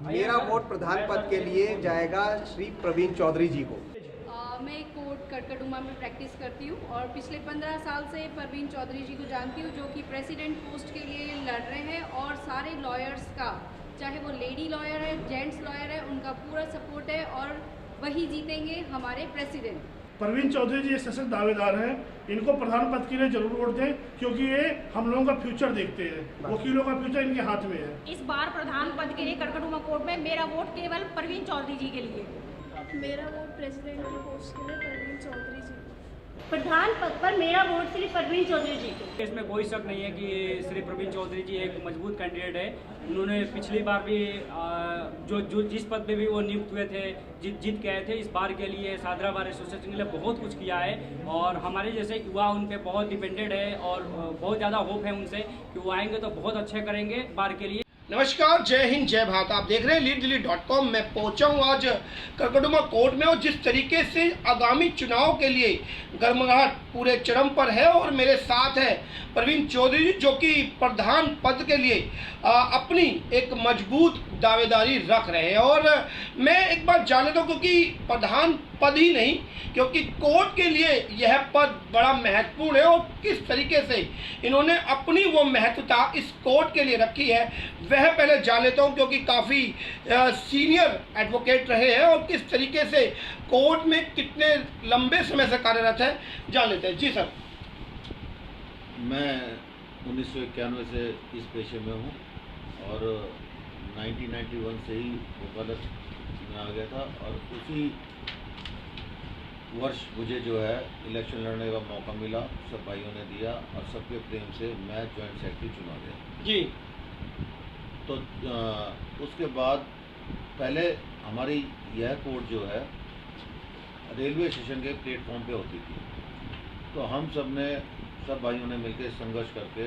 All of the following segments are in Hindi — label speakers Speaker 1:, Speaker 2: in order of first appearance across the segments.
Speaker 1: मेरा वोट प्रधान पद के लिए जाएगा श्री प्रवीण चौधरी जी को।
Speaker 2: मैं कोर्ट कड़कड़ुमा में प्रैक्टिस करती हूँ और पिछले 15 साल से प्रवीण चौधरी जी को जानती हूँ, जो कि प्रेसिडेंट पोस्ट के लिए लड़ रहे हैं और सारे लॉयर्स का, चाहे वो लेडी लॉयर है, जेंट्स लॉयर है, उनका पूरा सपोर्ट है और वही जीतेंगे हमारे प्रेसिडेंट।
Speaker 3: प्रवीण चौधरी जी सशक्त दावेदार हैं, इनको प्रधान पद के लिए जरूर वोट दें क्योंकि ये हम लोगों का फ्यूचर देखते हैं, वकीलों का फ्यूचर इनके हाथ में है।
Speaker 4: इस बार प्रधान पद के लिए कड़कड़ुमा कोर्ट में मेरा वोट केवल प्रवीण चौधरी जी के लिए।
Speaker 5: मेरा वोट प्रेसिडेंट के पोस्ट के लिए प्रवीण चौधरी जी।
Speaker 6: प्रधान पद पर मेरा वोट श्री प्रवीण चौधरी जी को।
Speaker 7: इसमें कोई शक नहीं है कि श्री प्रवीण चौधरी जी एक मजबूत कैंडिडेट है। उन्होंने पिछली बार भी जो जिस पद पे भी वो नियुक्त हुए थे, जीत के आए थे। इस बार के लिए सादरा बार एसोसिएशन के लिए बहुत कुछ किया है और हमारे जैसे युवा उन पे बहुत डिपेंडेड है और बहुत ज़्यादा होप है उनसे कि वो आएंगे तो बहुत अच्छे करेंगे बार के लिए।
Speaker 8: नमस्कार, जय हिंद, जय भारत। आप देख रहे हैं leaddelhi.com। मैं पहुंचा हूं आज कड़कड़ुमा कोर्ट में और जिस तरीके से आगामी चुनाव के लिए गर्माहट पूरे चरम पर है और मेरे साथ है प्रवीण चौधरी जी, जो कि प्रधान पद के लिए अपनी एक मजबूत दावेदारी रख रहे हैं। और मैं एक बात जान लेता हूं, क्योंकि प्रधान पद ही नहीं, क्योंकि कोर्ट के लिए यह पद बड़ा महत्वपूर्ण है और किस तरीके से इन्होंने अपनी वो महत्वता इस कोर्ट के लिए रखी है वह पहले जान लेता हूं, क्योंकि काफ़ी सीनियर एडवोकेट रहे हैं और किस तरीके से कोर्ट में कितने लंबे समय से कार्यरत है जान लेते हैं। जी सर।
Speaker 9: मैं 1991 से इस पेशे में हूँ और 1991 से ही वकालत में आ गया था और उसी वर्ष मुझे जो है इलेक्शन लड़ने का मौका मिला, सब भाइयों ने दिया और सबके प्रेम से मैं जॉइंट सेक्रेटरी चुना गया
Speaker 8: जी।
Speaker 9: तो उसके बाद पहले हमारी यह कोर्ट जो है रेलवे स्टेशन के प्लेटफॉर्म पे होती थी, तो हम सब भाइयों ने मिलकर संघर्ष करके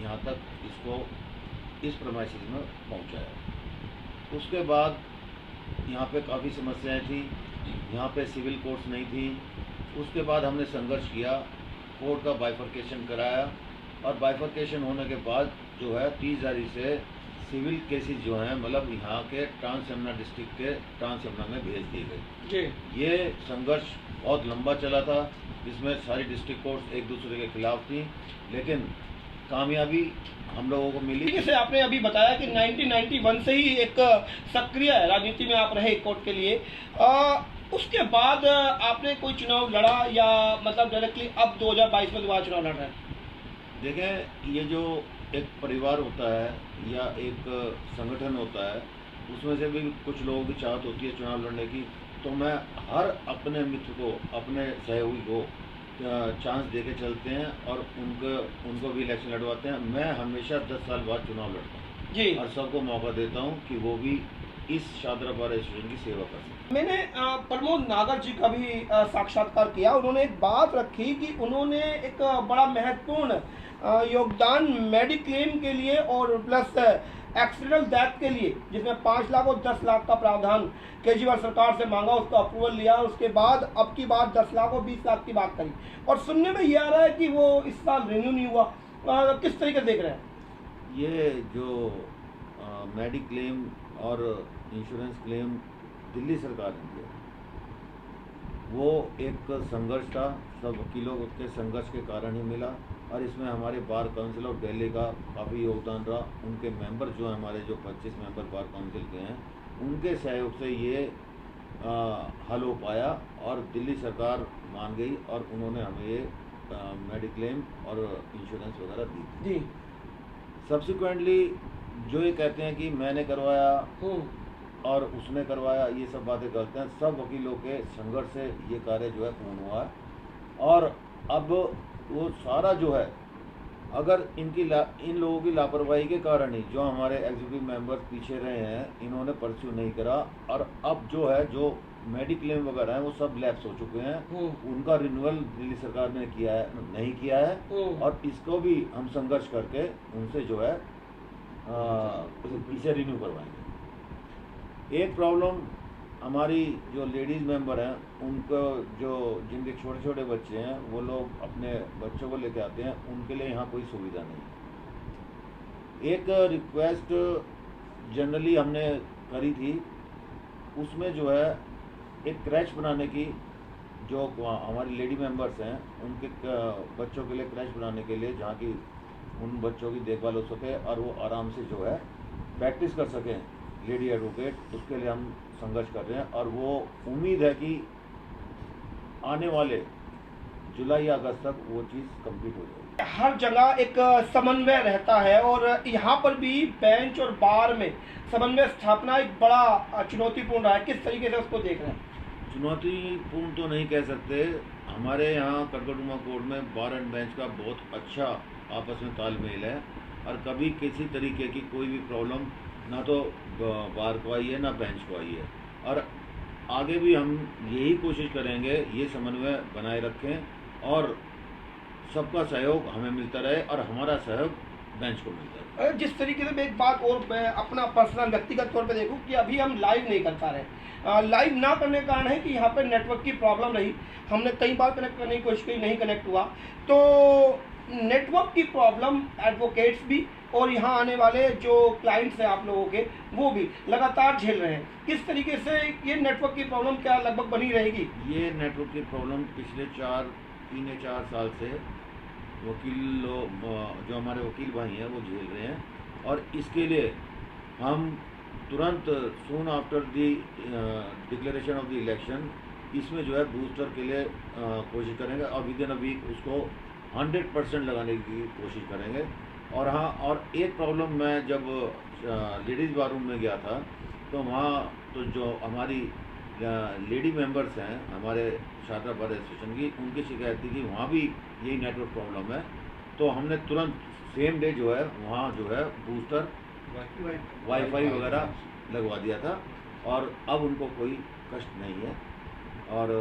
Speaker 9: यहाँ तक इसको इस प्रेमाइसिस में पहुँचाया। उसके बाद यहाँ पे काफ़ी समस्याएं थी, यहाँ पे सिविल कोर्ट्स नहीं थी। उसके बाद हमने संघर्ष किया, कोर्ट का बाइफर्केशन कराया और बाइफर्केशन होने के बाद जो है 30 जनवरी से सिविल केसेस जो हैं मतलब यहाँ के ट्रांस यमुना डिस्ट्रिक्ट के ट्रांस यमुना में भेज दिए गए। ये संघर्ष बहुत लंबा चला था, जिसमें सारी डिस्ट्रिक्ट कोर्ट्स एक दूसरे के खिलाफ थी, लेकिन कामयाबी हम लोगों को मिली।
Speaker 8: जैसे आपने अभी बताया कि 1991 से ही एक सक्रिय राजनीति में आप रहे कोर्ट के लिए, उसके बाद आपने कोई चुनाव लड़ा या मतलब डायरेक्टली अब 2022 में दोबारा चुनाव लड़ रहे हैं?
Speaker 9: देखें, ये जो एक परिवार होता है या एक संगठन होता है, उसमें से भी कुछ लोगों की चाहत होती है चुनाव लड़ने की, तो मैं हर अपने मित्र को, अपने सहयोगी को चांस दे के चलते हैं और उनको भी इलेक्शन लड़वाते हैं। मैं हमेशा 10 साल बाद चुनाव लड़ता हूँ जी और सबको मौका देता हूँ कि वो भी इस शादरा बार एसोसिएशन की सेवा कर सकें।
Speaker 8: मैंने प्रमोद नागर जी का भी साक्षात्कार किया। उन्होंने एक बात रखी कि उन्होंने एक बड़ा महत्वपूर्ण योगदान मेडिक्लेम के लिए और प्लस एक्सीडेंटल डेथ के लिए, जिसमें 5 लाख और 10 लाख का प्रावधान केजरीवाल सरकार से मांगा, उसका अप्रूवल लिया। उसके बाद अब की बार 10 लाख और 20 लाख की बात करी और सुनने में ये आ रहा है कि वो इस साल रिन्यू नहीं हुआ। किस तरीके से देख रहे हैं?
Speaker 9: ये जो मेडिक्लेम और इंश्योरेंस क्लेम दिल्ली सरकार ने दिया, वो एक संघर्ष था, सब वकीलों के संघर्ष के कारण ही मिला और इसमें हमारे बार काउंसिल ऑफ दिल्ली का काफ़ी योगदान रहा। उनके मेंबर जो हैं, हमारे जो 25 मेंबर बार काउंसिल के हैं, उनके सहयोग से ये हल हो पाया और दिल्ली सरकार मान गई और उन्होंने हमें ये मेडिक्लेम और इंश्योरेंस वगैरह दी
Speaker 8: जी।
Speaker 9: सब्सिक्वेंटली जो ये कहते हैं कि मैंने करवाया और उसने करवाया, ये सब बातें करते हैं। सब वकीलों के संघर्ष से ये कार्य जो है पूर्ण हुआ है और अब वो सारा जो है, अगर इन लोगों की लापरवाही के कारण ही जो हमारे एग्जीक्यूटिव मेंबर्स पीछे रहे हैं, इन्होंने परस्यू नहीं करा और अब जो है जो मेडिक्लेम वगैरह हैं वो सब लैप्स हो चुके हैं। उनका रिन्यूअल दिल्ली सरकार ने किया है नहीं किया है और इसको भी हम संघर्ष करके उनसे जो है इसे रिन्यू करवाएंगे। एक प्रॉब्लम हमारी जो लेडीज़ मेंबर हैं, उनको जो जिनके छोटे छोटे बच्चे हैं, वो लोग अपने बच्चों को लेके आते हैं, उनके लिए यहाँ कोई सुविधा नहीं। एक रिक्वेस्ट जनरली हमने करी थी, उसमें जो है एक क्रैच बनाने की, जो हमारी लेडी मेंबर्स हैं उनके बच्चों के लिए क्रैच बनाने के लिए, जहाँ की उन बच्चों की देखभाल हो सके और वो आराम से जो है प्रैक्टिस कर सकें लेडी एडवोकेट, उसके लिए हम संघर्ष कर रहे हैं। और वो उम्मीद है कि आने वाले जुलाई या अगस्त तक वो चीज़ कंप्लीट हो जाएगी।
Speaker 8: हर जगह एक समन्वय रहता है और यहाँ पर भी बेंच और बार में समन्वय स्थापना एक बड़ा चुनौतीपूर्ण रहा है। किस तरीके से उसको देख रहे हैं?
Speaker 9: चुनौतीपूर्ण तो नहीं कह सकते। हमारे यहाँ कड़कड़डुमा कोर्ट में बार एंड बेंच का बहुत अच्छा आपस में तालमेल है और कभी किसी तरीके की कोई भी प्रॉब्लम ना तो बार को आई है ना बेंच को आई है। और आगे भी हम यही कोशिश करेंगे ये समन्वय बनाए रखें और सबका सहयोग हमें मिलता रहे और हमारा सहयोग बेंच को मिलता रहे।
Speaker 8: जिस तरीके से मैं एक बात और मैं अपना पर्सनल व्यक्तिगत तौर पे देखूं कि अभी हम लाइव नहीं कर पा रहे। लाइव ना करने का कारण है कि यहाँ पे नेटवर्क की प्रॉब्लम रही। हमने कई बार कनेक्ट करने की कोशिश की, नहीं कनेक्ट हुआ। तो नेटवर्क की प्रॉब्लम एडवोकेट्स भी और यहाँ आने वाले जो क्लाइंट्स हैं आप लोगों के, वो भी लगातार झेल रहे हैं। किस तरीके से ये नेटवर्क की प्रॉब्लम क्या लगभग बनी रहेगी?
Speaker 9: ये नेटवर्क की प्रॉब्लम पिछले 3 या 4 साल से वकील जो हमारे वकील भाई हैं वो झेल रहे हैं। और इसके लिए हम तुरंत soon after the declaration of the election इसमें जो है बूस्टर के लिए कोशिश करेंगे और विद इन अ वीक उसको 100% लगाने की कोशिश करेंगे। और हाँ, और एक प्रॉब्लम, मैं जब लेडीज़ बार रूम में गया था तो वहाँ तो जो हमारी लेडी मेंबर्स हैं हमारे शारदा बार एसोसिएशन की, उनकी शिकायत थी कि वहाँ भी यही नेटवर्क प्रॉब्लम है। तो हमने तुरंत सेम डे जो है वहाँ जो है बूस्टर वाईफाई वगैरह लगवा दिया था और अब उनको कोई कष्ट नहीं है। और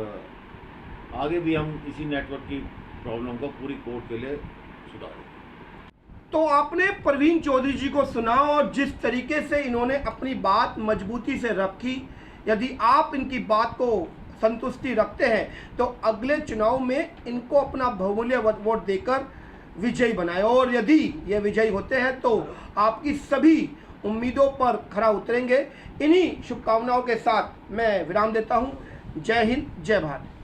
Speaker 9: आगे भी हम इसी नेटवर्क की प्रॉब्लम को पूरी कोर्ट के लिए सुधारेंगे।
Speaker 8: तो आपने प्रवीण चौधरी जी को सुना और जिस तरीके से इन्होंने अपनी बात मजबूती से रखी। यदि आप इनकी बात को संतुष्टि रखते हैं तो अगले चुनाव में इनको अपना बहुमूल्य वोट देकर विजयी बनाए। और यदि ये विजयी होते हैं तो आपकी सभी उम्मीदों पर खरा उतरेंगे। इन्हीं शुभकामनाओं के साथ मैं विराम देता हूँ। जय हिंद, जय भारत।